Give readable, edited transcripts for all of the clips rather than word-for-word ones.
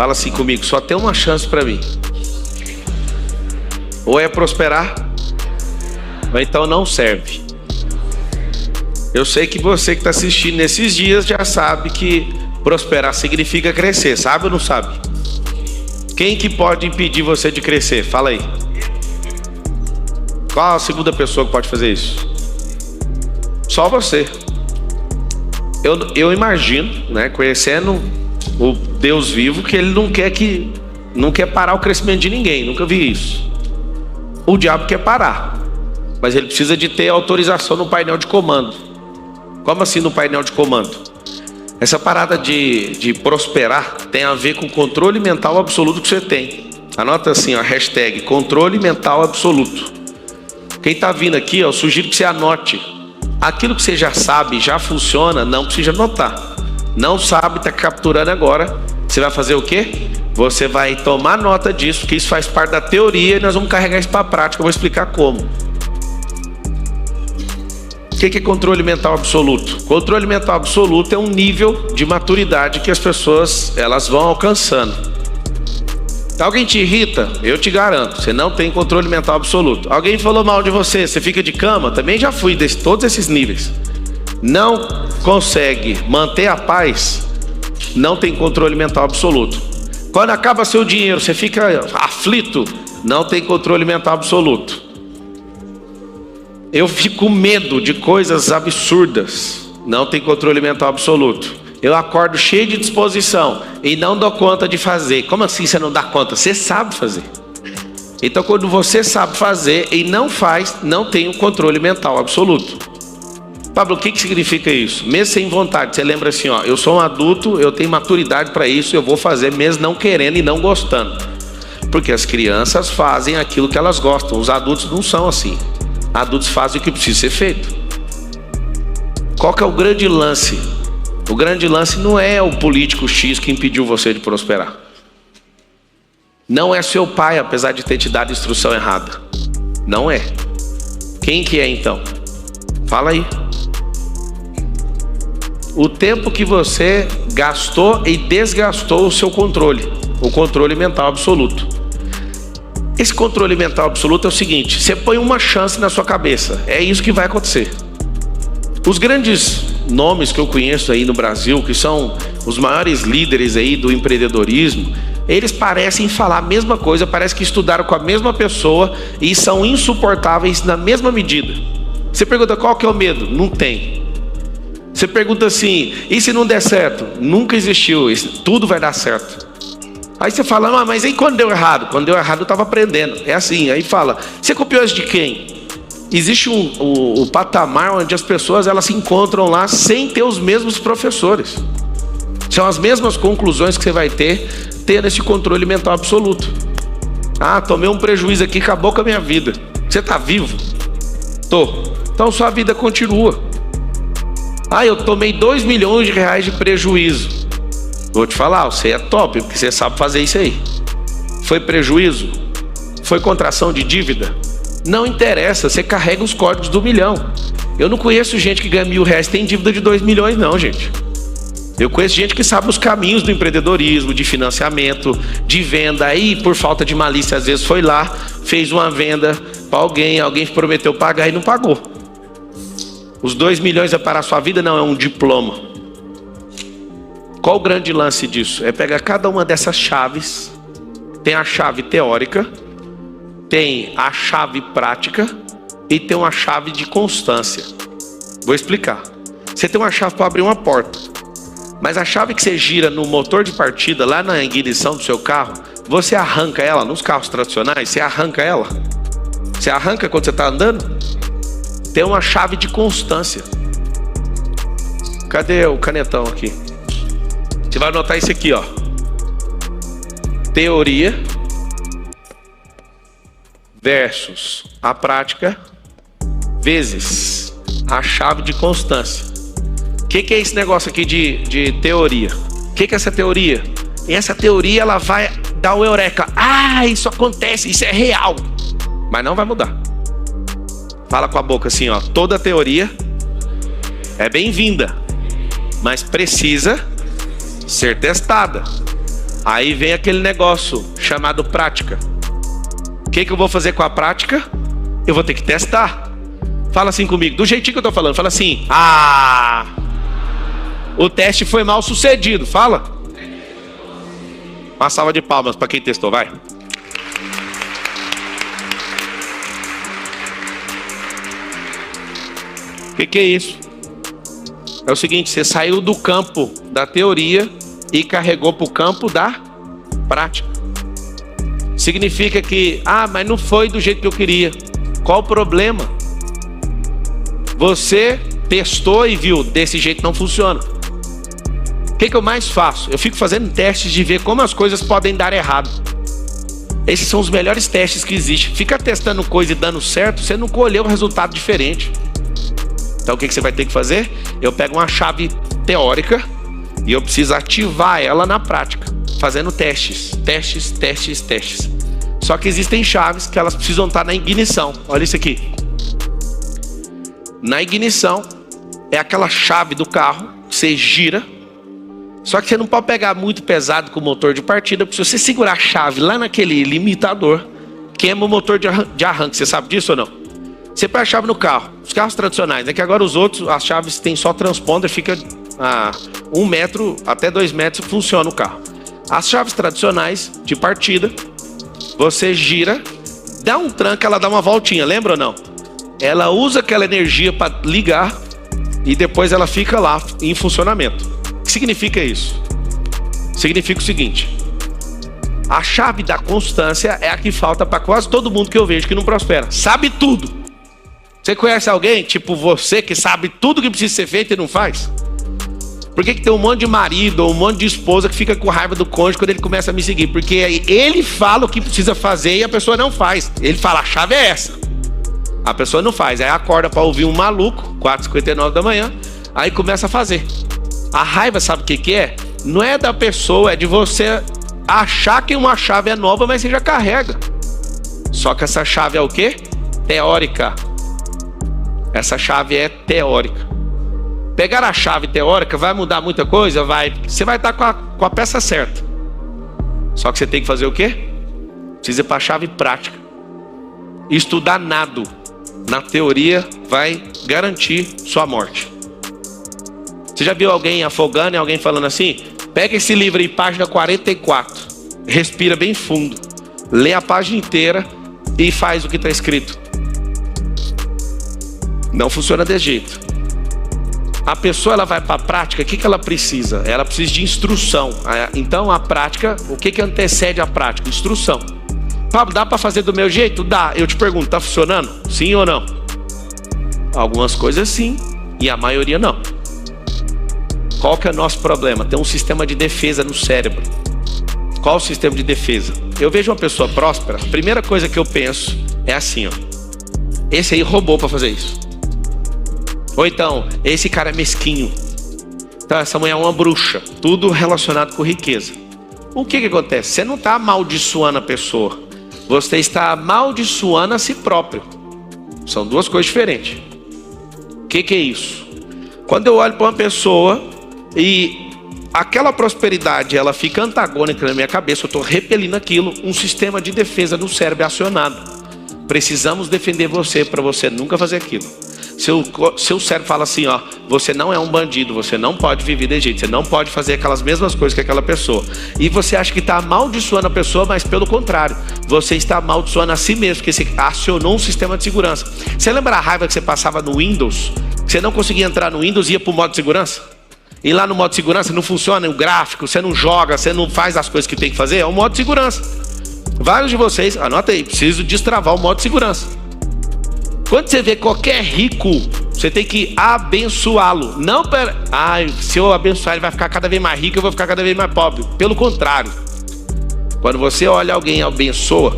Fala assim comigo, só tem uma chance para mim. Ou é prosperar, ou então não serve. Eu sei que você que está assistindo nesses dias já sabe que prosperar significa crescer, sabe ou não sabe? Quem que pode impedir você de crescer? Fala aí. Qual a segunda pessoa que pode fazer isso? Só você. Eu imagino, né, conhecendo o Deus vivo, que ele não quer parar o crescimento de ninguém. Nunca vi isso. O diabo quer parar, mas ele precisa de ter autorização no painel de comando. Como assim no painel de comando? Essa parada de prosperar tem a ver com o controle mental absoluto que você tem. Anota assim, ó, hashtag controle mental absoluto. Quem está vindo aqui, eu sugiro que você anote. Aquilo que você já sabe, já funciona, não precisa anotar. Não sabe, está capturando agora. Você vai fazer o quê? Você vai tomar nota disso, porque isso faz parte da teoria e nós vamos carregar isso para a prática. Eu vou explicar como. O que é controle mental absoluto? Controle mental absoluto é um nível de maturidade que as pessoas elas vão alcançando. Alguém te irrita? Eu te garanto, você não tem controle mental absoluto. Alguém falou mal de você, você fica de cama? Também já fui de todos esses níveis. Não consegue manter a paz, não tem controle mental absoluto. Quando acaba seu dinheiro, você fica aflito, não tem controle mental absoluto. Eu fico com medo de coisas absurdas, não tem controle mental absoluto. Eu acordo cheio de disposição e não dou conta de fazer. Como assim você não dá conta? Você sabe fazer. Então quando você sabe fazer e não faz, não tem o controle mental absoluto. Pablo, o que significa isso? Mesmo sem vontade, você lembra assim, ó, eu sou um adulto, eu tenho maturidade para isso, eu vou fazer mesmo não querendo e não gostando. Porque as crianças fazem aquilo que elas gostam, os adultos não são assim. Adultos fazem o que precisa ser feito. Qual que é o grande lance? O grande lance não é o político X que impediu você de prosperar. Não é seu pai, apesar de ter te dado instrução errada. Não é. Quem que é então? Fala aí. O tempo que você gastou e desgastou o seu controle. O controle mental absoluto. Esse controle mental absoluto é o seguinte: você põe uma chance na sua cabeça. É isso que vai acontecer. Os grandes nomes que eu conheço aí no Brasil, que são os maiores líderes aí do empreendedorismo, eles parecem falar a mesma coisa, parece que estudaram com a mesma pessoa e são insuportáveis na mesma medida. Você pergunta qual que é o medo? Não tem. Você pergunta assim, e se não der certo? Nunca existiu isso, tudo vai dar certo. Aí você fala, mas aí quando deu errado? Quando deu errado eu estava aprendendo. É assim, aí fala, você copiou isso de quem? Existe um patamar onde as pessoas elas se encontram lá sem ter os mesmos professores. São as mesmas conclusões que você vai ter tendo esse controle mental absoluto. Ah, tomei um prejuízo aqui, acabou com a minha vida. Você está vivo? Tô. Então sua vida continua. Ah, eu tomei 2 milhões de reais de prejuízo. Vou te falar, você é top, porque você sabe fazer isso aí. Foi prejuízo? Foi contração de dívida? Não interessa, você carrega os códigos do milhão. Eu não conheço gente que ganha R$1.000 tem dívida de 2 milhões não, gente. Eu conheço gente que sabe os caminhos do empreendedorismo, de financiamento, de venda. Aí, por falta de malícia, às vezes foi lá, fez uma venda para alguém prometeu pagar e não pagou. Os 2 milhões é para a sua vida? Não, é um diploma. Qual o grande lance disso? É pegar cada uma dessas chaves. Tem a chave teórica, tem a chave prática e tem uma chave de constância. Vou explicar. Você tem uma chave para abrir uma porta, mas a chave que você gira no motor de partida, lá na ignição do seu carro, você arranca ela. Nos carros tradicionais, você arranca ela. Você arranca quando você está andando? Tem uma chave de constância. Cadê o canetão aqui? Você vai anotar isso aqui, ó. Teoria versus a prática vezes a chave de constância. O que é esse negócio aqui de teoria? O que é essa teoria? E essa teoria ela vai dar o eureka. Ah, isso acontece, isso é real. Mas não vai mudar. Fala com a boca assim, ó. Toda teoria é bem-vinda, mas precisa ser testada. Aí vem aquele negócio chamado prática. O que eu vou fazer com a prática? Eu vou ter que testar. Fala assim comigo, do jeitinho que eu tô falando. Fala assim, o teste foi mal sucedido. Fala. Uma salva de palmas para quem testou, vai. O que é isso? É o seguinte, você saiu do campo da teoria e carregou para o campo da prática. Significa que, mas não foi do jeito que eu queria. Qual o problema? Você testou e viu, desse jeito não funciona. O que eu mais faço? Eu fico fazendo testes de ver como as coisas podem dar errado. Esses são os melhores testes que existem. Fica testando coisa e dando certo, você não colheu um resultado diferente. Então o que você vai ter que fazer? Eu pego uma chave teórica e eu preciso ativar ela na prática, fazendo testes. Só que existem chaves que elas precisam estar na ignição. Olha isso aqui. Na ignição é aquela chave do carro que você gira. Só que você não pode pegar muito pesado com o motor de partida, porque se você segurar a chave lá naquele limitador, queima o motor de arranque. Você sabe disso ou não? Você põe a chave no carro. Os carros tradicionais, é que agora os outros, as chaves têm só transponder, fica a 1 metro até 2 metros, funciona o carro. As chaves tradicionais de partida, você gira, dá um tranco, ela dá uma voltinha, lembra ou não? Ela usa aquela energia para ligar e depois ela fica lá em funcionamento. O que significa isso? Significa o seguinte: a chave da constância é a que falta para quase todo mundo que eu vejo que não prospera. Sabe tudo. Você conhece alguém, tipo você, que sabe tudo que precisa ser feito e não faz? Por que tem um monte de marido ou um monte de esposa que fica com raiva do cônjuge quando ele começa a me seguir? Porque ele fala o que precisa fazer e a pessoa não faz. Ele fala, a chave é essa. A pessoa não faz. Aí acorda para ouvir um maluco, 4h59 da manhã, aí começa a fazer. A raiva, sabe o que é? Não é da pessoa, é de você achar que uma chave é nova, mas você já carrega. Só que essa chave é o quê? Teórica. Essa chave é teórica. Pegar a chave teórica vai mudar muita coisa? Vai. Você vai estar com a peça certa. Só que você tem que fazer o quê? Precisa ir para a chave prática. Estudar nado na teoria vai garantir sua morte. Você já viu alguém afogando e alguém falando assim? Pega esse livro aí, página 44. Respira bem fundo. Lê a página inteira e faz o que está escrito. Não funciona desse jeito. A pessoa, ela vai para a prática, o que ela precisa? Ela precisa de instrução. Então a prática, o que antecede a prática? Instrução. Pablo, dá para fazer do meu jeito? Dá. Eu te pergunto, tá funcionando? Sim ou não? Algumas coisas sim, e a maioria não. Qual que é o nosso problema? Tem um sistema de defesa no cérebro. Qual o sistema de defesa? Eu vejo uma pessoa próspera, a primeira coisa que eu penso é assim, ó. Esse aí roubou para fazer isso. Ou então, esse cara é mesquinho. Então, essa mulher é uma bruxa. Tudo relacionado com riqueza. O que acontece? Você não está amaldiçoando a pessoa. Você está amaldiçoando a si próprio. São duas coisas diferentes. O que é isso? Quando eu olho para uma pessoa e aquela prosperidade ela fica antagônica na minha cabeça, eu estou repelindo aquilo, um sistema de defesa no cérebro é acionado. Precisamos defender você para você nunca fazer aquilo. Seu cérebro fala assim, ó, você não é um bandido, você não pode viver desse jeito, você não pode fazer aquelas mesmas coisas que aquela pessoa. E você acha que está amaldiçoando a pessoa, mas pelo contrário, você está amaldiçoando a si mesmo, porque você acionou um sistema de segurança. Você lembra a raiva que você passava no Windows? Você não conseguia entrar no Windows e ia para o modo de segurança? E lá no modo de segurança não funciona o gráfico, você não joga, você não faz as coisas que tem que fazer, é o modo de segurança. Vários de vocês, anota aí, preciso destravar o modo de segurança. Quando você vê qualquer rico, você tem que abençoá-lo. Não para... se eu abençoar ele vai ficar cada vez mais rico, eu vou ficar cada vez mais pobre. Pelo contrário. Quando você olha alguém e abençoa...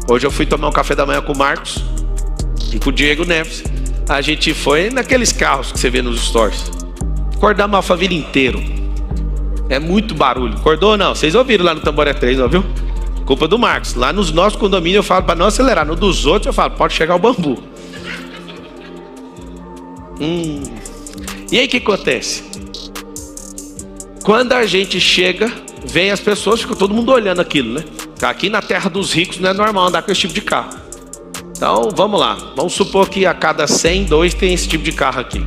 Hoje eu fui tomar um café da manhã com o Marcos e com o Diego Neves. A gente foi naqueles carros que você vê nos stories. Acordamos a família inteiro. É muito barulho. Acordou ou não? Vocês ouviram lá no Tamboré 3, não viu? Culpa do Marcos. Lá nos nossos condomínios eu falo para não acelerar. No dos outros eu falo, pode chegar o bambu. E aí o que acontece? Quando a gente chega vem as pessoas, fica todo mundo olhando aquilo, né? Aqui na terra dos ricos não é normal andar com esse tipo de carro. Então, vamos lá. Vamos supor que a cada 100, 2 tem esse tipo de carro aqui.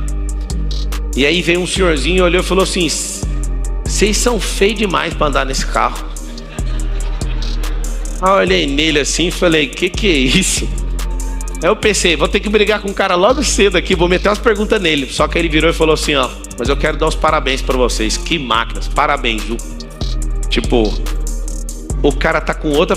E aí veio um senhorzinho, olhou e falou assim: vocês são feios demais para andar nesse carro. Aí eu olhei nele assim e falei: que é isso? Aí eu pensei, vou ter que brigar com o cara logo cedo aqui, vou meter umas perguntas nele. Só que ele virou e falou assim: ó, mas eu quero dar os parabéns para vocês. Que máquinas, parabéns, viu? Tipo, o cara tá com outra